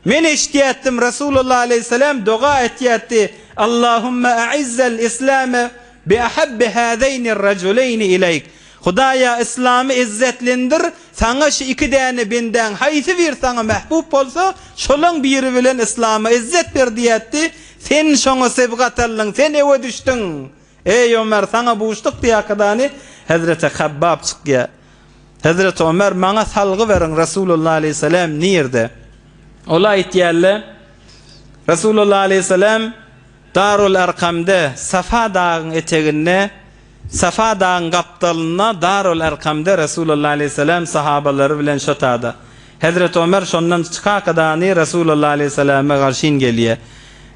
Men iştiyettim Resulullah aleyhisselam dua ettiyetti. Allahümme a'izzel İslam'ı bi ahabbi hâzeynir raculeyni ileyk. Hudaya İslam'ı izzetlendir. Sana şu iki tane binden haysi bir sana mahbub olsa şolun biri bilen İslam'a izzet bir diyetti. Sen şonu sebgatallın, sen eve düştün. Ey Ömer sana boşluk diyakadani Hazreti Habbab çıkya. Hazreti Ömer bana salgı verin Resulullah aleyhisselam nerede? Ola ihtiyarlı Resulullah aleyhisselam Darul Erkam'da Safa Dağı'nın eteğine Safa Dağı'nın kaptalına Darul Erkam'da Resulullah aleyhisselam sahabaları bilen şotada. Hazreti Ömer şondan çıkakadani Resulullah aleyhisselam'a karşın geliyor.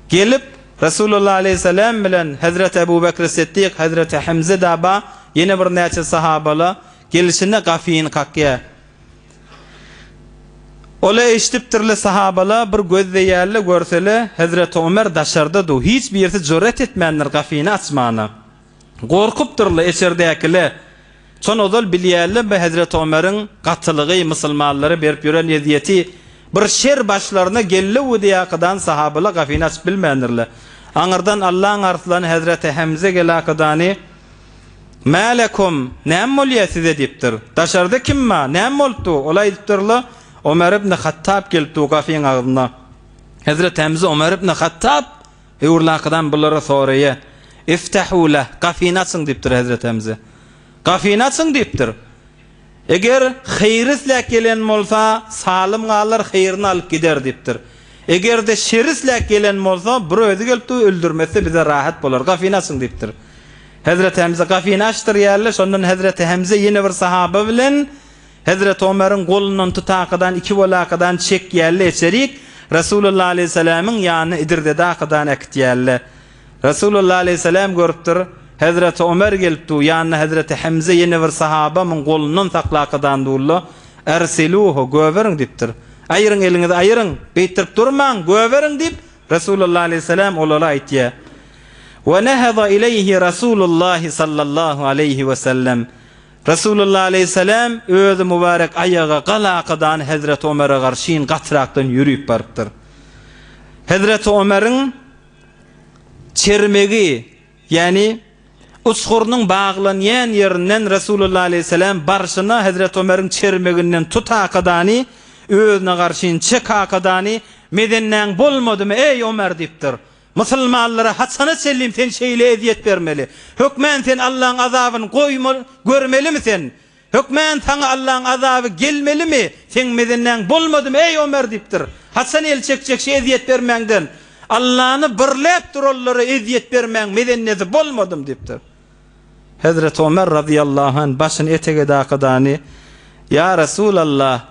Gelip Resulullah aleyhisselam bilen Hazreti Ebu Bekir Siddiq, Hazreti Hamza daba yine bir neçe sahabalı gelişine kafiyin kakya. Ola eşitiptirli sahabala bir gözde yerli görseli Hazreti Ömer daşarda du hiç bir yerse cüret etmenler kafini açmana. Korkupturli eşerdekili. Son odal bilyerli ve Hazreti Ömer'in katılığı Müslümanları berip yören eziyeti bir şer başlarına gelli u diyakıdan sahabala kafini aç bilmenirli. Anırdan Allah'ın arslanı Hazreti Hamza gelakıdani Mâlekum neyem olya size deyiptir. Daşarda kim ma? Neyem oldu? Ola ediptirli. Ömer ibn Hattab gelipdi kafin ağzına. Hazreti Hamza Ömer ibn Hattab eurlaqıdan bunları soraya. İftahu lah kafini açın deyiptir Hazreti Hamza. Kafini açın deyiptir. Eğer hayırlak gelen olsa salim alır hayırını alıp gider deyiptir. Eğer de şerrislak gelen olsa bir özü gelipdi öldürmesi bize rahat bolar. Kafini açın deyiptir. Hazreti Hamza kafini açtır yerli. Sondan Hazreti Hamza yine bir sahaba bilen Hazreti Ömer'in kolundan tutaqıdan iki volaqıdan çek yerli eçerik Resulullah aleyhisselam'ın yanı idirde daqıdan ekit yerli. Resulullah aleyhisselam görüptür Hazreti Ömer gelipdi yanı Hazreti Hamza yine bir sahabamın kolundan taqlaqıdan dullu ersiluhu göverin diptir. Ayırın elinizi ayırın beytirip durman göverin dip Resulullah aleyhisselam olala aytya. Ve nehada ileyhi Resulullah sallallahu aleyhi ve sellem. Resulullah aleyhisselam özü mübarek ayağa qalaqıdan Hazreti Ömer'e karşıyın qatıraqdan yürüyüp barıptır. Hazreti Ömer'in çermegi, yani uçkurunun bağlanyan yerinden Resulullah aleyhisselam barışına Hazreti Ömer'in çermeginden tutakadani, özüne karşın çıkakadani, Medine'den bolmadı mı ey Ömer diptir. Müslümanlara Hasan-ı Selim sen şeyle eziyet vermeli. Hükmen sen Allah'ın azabını görmeli mi sen? Hükmen sana Allah'ın azabı gelmeli mi? Sen Medine'den bolmadı mı ey Ömer diptir. Hasan el çekecek şey eziyet vermenden. Allah'ını birlep durulları eziyet vermen Medine'de bolmadım diptir. Hazreti Ömer radıyallahu anh başını etege dağıdani, ya Resulallah,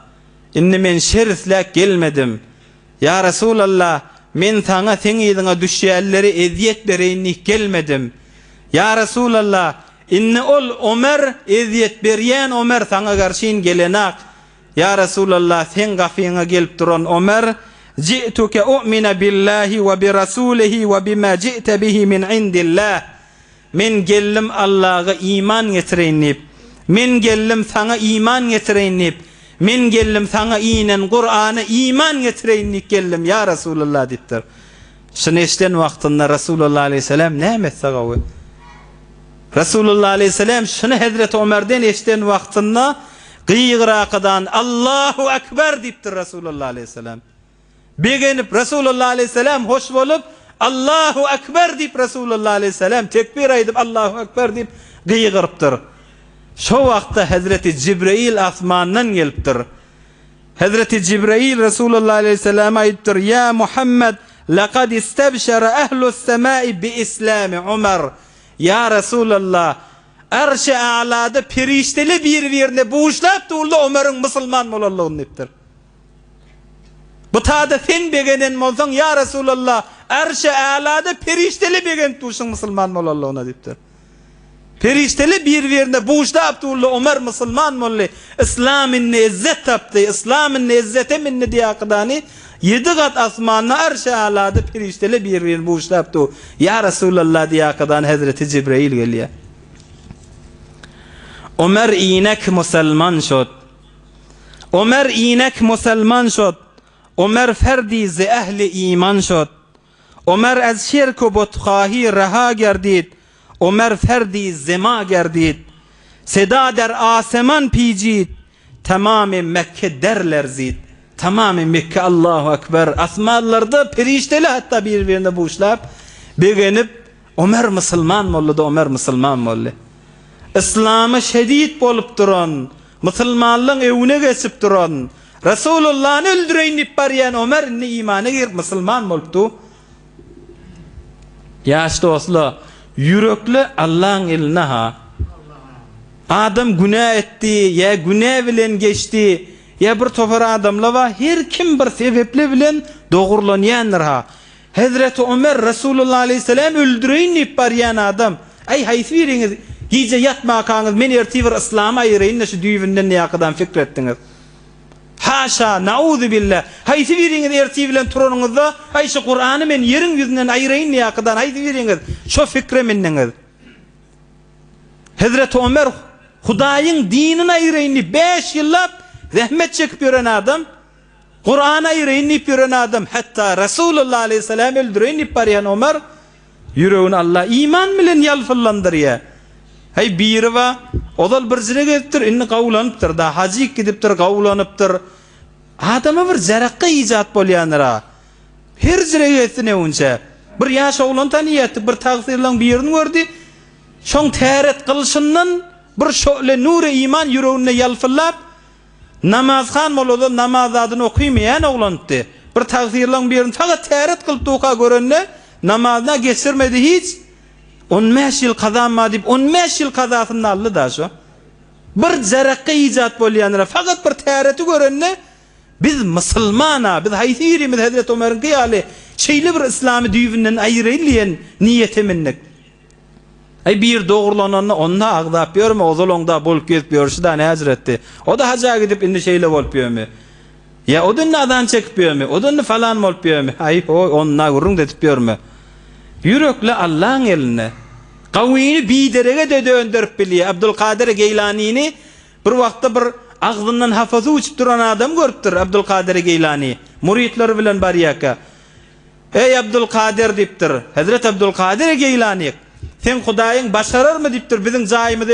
inni men şeriflek gelmedim. Ya Resulallah, men sana sen iyidine düşýärleri eziyet bereyinlik gelmedim. Ya Resulallah, inni ol Ömer eziyet berýän Ömer sana garşyn gelenak. Ya Resulallah, sen gafiňa gelip duran Ömer, ji'tuke u'mina billahi ve bi rasulihi ve bima ji'te bihi min indillah. Men gellim Allah'a iman getireyinip, men gellim sana iman getireyinip, men gellim sana inen Kur'an'a iman getireyinlik gellim ya Resulullah diptir. Şunu eşten wagtynda Resulullah aleyhisselam näme etsägawy? Resulullah aleyhisselam şunu Hazreti Ömer'den eşten wagtynda gıýgırakadan Allahu ekber diptir Resulullah aleyhisselam. Begenip Resulullah aleyhisselam hoş bolup Allahu ekber dip Resulullah aleyhisselam tekbir aýdyp Allahu ekber dip gıýgyrypdyr. Şo wagtda Hazreti Cibril asmandan gelipdir. Hazreti Cibril Resulullah aleyhisselam aýdypdyr: "Ya Muhammed, laqad istabşara ahlus semai bi islami Ömer." Ya Resulullah, arş-ı a'lada perişteli bir-birine buğuşlap durdu Ömer'in musulman bolanlygyny dipdir. Bu taada sen begenen bolsaň ya Resulullah, arş-ı a'lada perişteli begen durşun musulman bolanlygyna dipdir. Perişteli bir-birine buğuşlap durdu Ömer musulman bolly. İslamyň izzet tapdy, İslamyň izzete minni diýakdany 7 gat asmanyna arş-ı a'lada perişteli bir-birine buğuşlap durdu. Ya Resulullah diýakdan Hazreti Cibril gelýär. Ömer inek musulman şot. Ömer inek musulman şot. Ömer ferdi ze ehli iman şot. Ömer az şirk و بدخواهی رها گردید. Ömer ferdi zema gerdid. Seda der aseman pijid. Tamam Mekke der lerzid. Tamam Mekke Allahu ekber. Asmalarda perişteli hatta birbirine buğuşlap begenip Ömer musulman boldy, Ömer musulman boldy. İslam'a şedid bolup duran, musulmanlyň ewine geçip duran, Resulullah'ny öldüreýnip barýan Ömer imana girip musulman bolupdy. Ýaş dostlar, yürekli Allah'ın eline ha. Adam günah etdi, ya günah bilen geçti, ya bir topar adamla var, her kim bir sebeple bilen doğrulanyandır ha. Hazreti Ömer Resulullah aleyhisselam öldüreýnip barýan adam. Ay haýsy biriňiz, gece yatmakaňyz, men ertiwer İslam'a aýyraýyn, şu düýünden ýakadan fikir etdiňiz. Haşa, nauzu billah. Haýsy biriňiz erti bilen turanyňyzda, ay şu Kur'any men ýeriň ýüzünden aýyraýyn ýakadan haýsy biriňiz şo fikre minniňiz. Hazreti Ömer Hudaýyň dinini aýyraýyn 5 ýyllap zähmet çekip ýören adam, Kur'ana aýyraýyn ýören adam, hatta Resulullah aleyhisselam öldüreýin barýan Ömer ýüregini Allah iman bilen ýalfyllandyrýar. Hay biri va odal bir zire gittir, inni gawlanypdyr da, hajyk gidipdir, gawlanypdyr. Adama bir jarakka ijat bolýandyra. Her zire gitdi näwünçe. Bir ýaş oglan taniýatdy, bir tagsirlaň birini gördi. Şoň täret kılşyndan bir şöyle nuri iman ýüregine ýalfyllap, namazhan bolady, namaz adyny okuýmaýan oglandy. Bir tagsirlaň birini fagat täret kılıp doka görende, namazyna geçirmedi hiç. 15 yıl kazanma dip 15 yıl kazasyny aldy da şu. Bir jarakka ijat bolýandyra, fagat bir täretdi görende biz musulmana, biz haýsyrimiz Hazreti Ömer'in qiyaly şeýle bir İslamy düýünden aýyraýlyan niýeti minnik. Ay bir dogrulananna onna agdap ýörme, ozaloňda bolup gezip ýörşi da näzretdi. O da haja gidip indi şeýle bolup ýörme. Ya odunna adan çekip ýörme, odunna falan bolup ýörme. Ay onna gurrun detip ýörme. Yürekli Allah'ın eline. Kavini biderege de döndürüp bilýär. Abdülkadir Geylani'ni bir wagtda bir ağzından hafızı uçup duran adam görüpdir Abdülkadir Geylani. Muritleri bilen barýaka. Ey Abdülkadir diptir. Hazret Abdülkadir Geylani. Sen Hudaýyň başarar mı diptir biziň jaýymyzy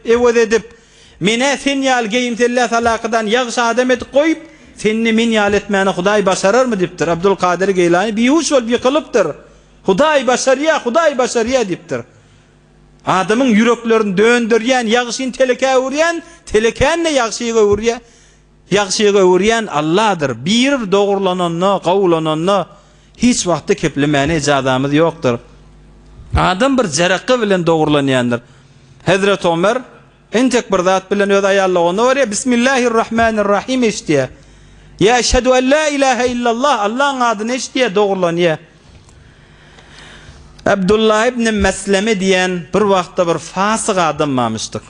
ewed edip mene sen ýal geýimtelle salaqydan ýagşy adam etip goýup seni men ýal etmäni Hudaý başarar mı diptir. Abdülkadir Geylani bihuş bolup ýykylypdyr. Hudaý başarýa diptir. Adamyň yüreklerini döndürýän, ýagşyny teleke urýan, telekänne ýagşyga urýan Allah'dır. Bir dogurlananna, gawlananna hiç wagtda keplemäne ijadamyz ýokdur. Adam bir jaraky bilen dogurlanýandyr. Hazrat Ömer entek bir zat bilen öz aýallagyny barýa Bismillahirrahmanirrahim eşdiýär. Ya eşhedü en la ilahe illallah Allah'ın adyny eşdiýär dogurlanýar. Abdullah ibn Mesleme diýen bir wagtda bir fasyk adam mamyşdyk.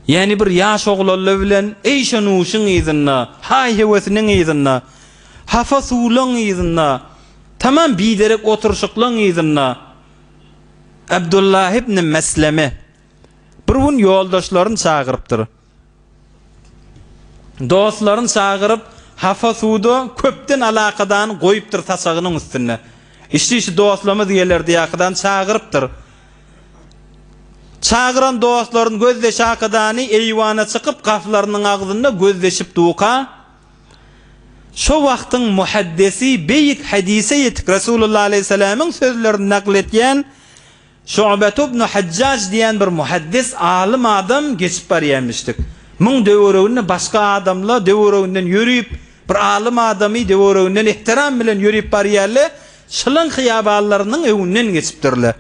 Yani bir ýaş oglary bilen eýşenuşyň ýyzyna, haýhewesiniň ýyzyna, hafasulyň ýyzyna, tamam biderek oturşyklaň ýyzyna Abdullah ibn Mesleme bir gün ýoldaşlaryny çagyrypdyr. Dostlaryny çagyryp hafasuda köpden alakadan goýupdyr taşagynyň üstüne. İşte dostlarymyz gelirdi ýakydan çagyrypdyr. Çagyran dostlaryň gözleşi hakydany eýwana çykyp gaflarynyň agzyna gözleşip duka. Şo wagtyň muhaddisi beýik hadise ýetik Rasulullah aleyhissalamyň sözlerini nakl etýän Şu'bat ibn Hajjaj diýen bir muhaddis alim adam geçip barýarmyşdyk. Müň döwrüne başga adamlar döwründen ýürüp bir alim adamy döwründen ihtiram bilen ýürüp barýarlar. Şılın hıyaballarynyň öwünden geçipdirler.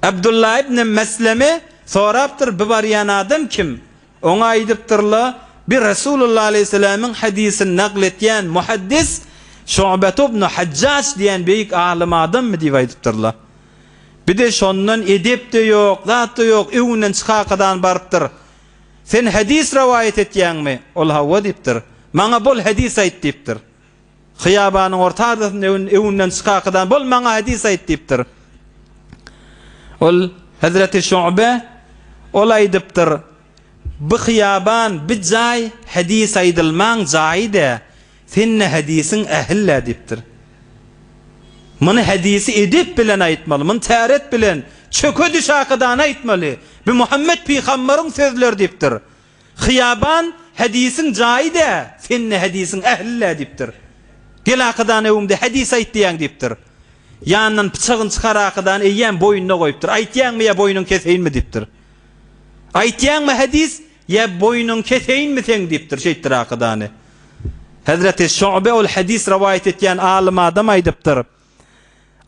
Abdullah ibn Mesleme sorapdyr bu barýan adam kim? Oňa aýdypdyrlar bir Rasulullah aleyhissalamyň hadisini nakl etýän muhaddis Şu'bat ibn Hajjaj diýen beýik alim adammy diýip aýdypdyrlar. Bir de şondan edep de ýok, zat da ýok, öwünden çykakadan barypdyr. Sen hadis rawayet etýäňmi? Ol hawa diýipdir. Maňa bol hadis aýt diýipdir. Hıyabanyň ortadasyndan öwünden çykakadan bol maňa hadis aýt diýipdir. Ol Hazreti Şu'ba ol aýdypdyr. Bu hiyaban, bu jaý hadis aýdylmaň jaýy-da. Senin hadisiň ähille diýipdir. Muny hadisi edip bilen aýtmaly, muny täret bilen çöke düşakadan aýtmaly. Bu Muhammed peýgamberiň sözleri diýipdir. Hiyaban hadisiň jaýy-da, senin hadisiň ähille diýipdir. Gel akadan öwümde hadis aýtdyň diýipdir. Ýanyndan pyçagyny çykar akadan eýen boýnuna goýupdyr. Aýtýanmy ýa boýnuň keseýinmi diýipdir. Aýtýanmy hadis ýa boýnuň keseýinmi sen diýipdir şeýtdir akadany. Hazreti Şu'ba ol hadis rawayet etýän alim adam aýdypdyr.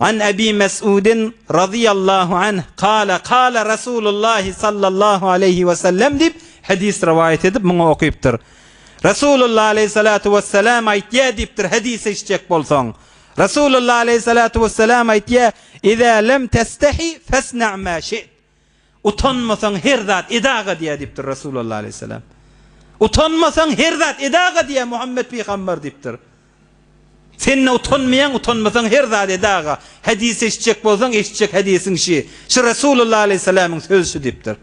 An Abi Mes'udin radiyallahu anh qala Rasulullah sallallahu aleyhi ve sellem diýip hadis rawayet edip muňa okypdyr. Rasulullah aleyhissalatu vesselam aýtýar diýipdir hadis eşitjek bolsaň. Rasulullah aleyhissalatu vesselam aýtýar: "Iza lam tastahi fasna' ma şi't." Utanmasaň her zat edaga diýipdir Rasulullah aleyhissalam. Utanmasaň her zat edaga diýär Muhammed peýgamber diýipdir. Sen utanmasaň her zat edaga. Hadis eşitjek bolsaň eşitjek hadisiň şi. Şu Rasulullah aleyhissalamyň sözü diýipdir.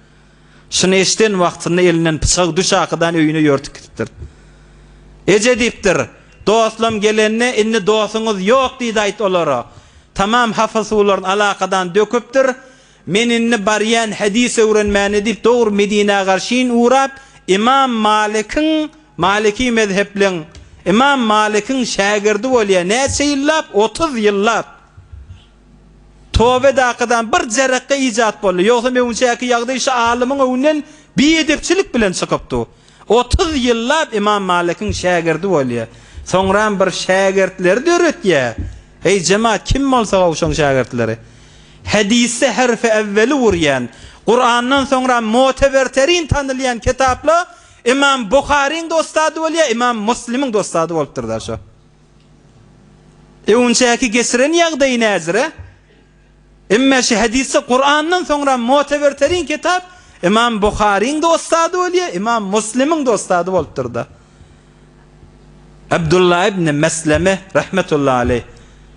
Şunu eşiten wagtyny elinden pyçak düşakydan öýüne ýörtüp gitipdir. Eje diýipdir. Dostlam gelenne inni dostuňyz ýok diýdi aýt olara. Tamam hafızularyň alakadan döküpdir. Men inni barýan hadis öwrenmäni diýip dogry Medinä garşyn urap İmam Maliki mezhepliň İmam Malik'in şagirdi bolýar. Näçe ýyllap? 30 ýyllap. Tobe daqadan bir jarakka ijat boldy. Ýogsa men şäki ýagdaý şu alymyň öwünden biýedepçilik bilen çykypdy. 30 ýyllap İmam Malik'in şagirdi bolýar. Soňra bir şagirdler döretýär. Ey jemaat kim bolsa oşoň şagirdleri? Hadisi harfi evveli urýan, Kur'an'dan soňra muteberterin tanylýan kitaplar İmam Bukhariň dostady bolýar, İmam Muslim'iň dostady bolupdyr da şo. Öňçäki gesiren ýagdaý näzire? Imma şu hadisi Kur'an'dan soňra muteberterin kitap İmam Bukhariň dostady bolýar, İmam Muslim'iň dostady bolupdyr da. Abdullah ibn Mesleme rahmetullahi aleyh.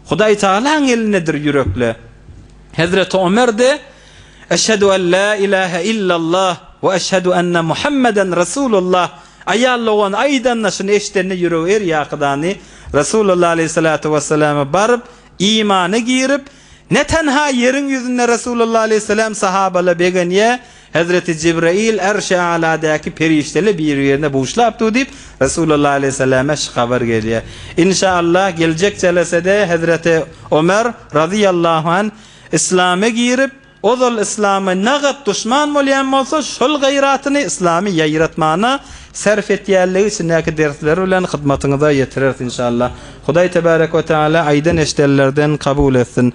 Hudaý Taala'ň elinedir yürekli. Hazreti Ömer de eşhedü en la ilahe illallah ve eşhedü enne Muhammeden Rasulullah ayallogan aydan naşyny eşitende ýüregi ýakydany Resulullah aleyhissalatu vesselam'a barıp imanı girip ne tenha yerin yüzünde Resulullah aleyhisselam sahabala beganiye Hazreti Cibrail Erş-i Ala'daki perişteli bir yerine buluşlaptı deyip Resulullah aleyhisselama şu haber geliyor. İnşallah gelecek celesede Hazreti Ömer radıyallahu anh İslam'a girip o zol İslam'a nagat düşman bolyan bolsa şol gayratını İslam'ı yayratmana sarf etýärligi içindäki dersleri bilen hyzmatyňyza ýetirer inşallah. Hudaý tebarek we taala aýdan eşdellerden kabul etsin.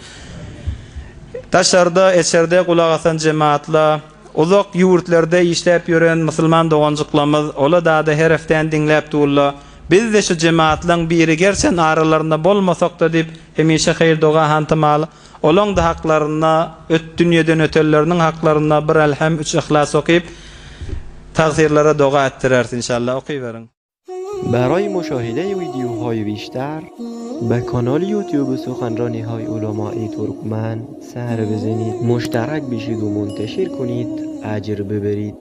Taşarda eçerde kulak asan cemaatla uzak ýurtlarda işläp ýören musulman doganjyklarymyz ola da her haftan dinläp durlar. Biz de şu cemaatlaryň biri gerçekten aralarynda bolmasak da dip hemişe hayır doga hantymaly. Olaň da haklaryna, öt dünýeden ötelleriniň haklaryna bir elham 3 ihlas okyp tagzirlere doga ettirer inşallah. Okyberin. برای مشاهده ویدیوهای بیشتر به کانال یوتیوب سخنرانی‌های علماء ترکمن سر بزنید، مشترک بشید و منتشر کنید، اجر ببرید.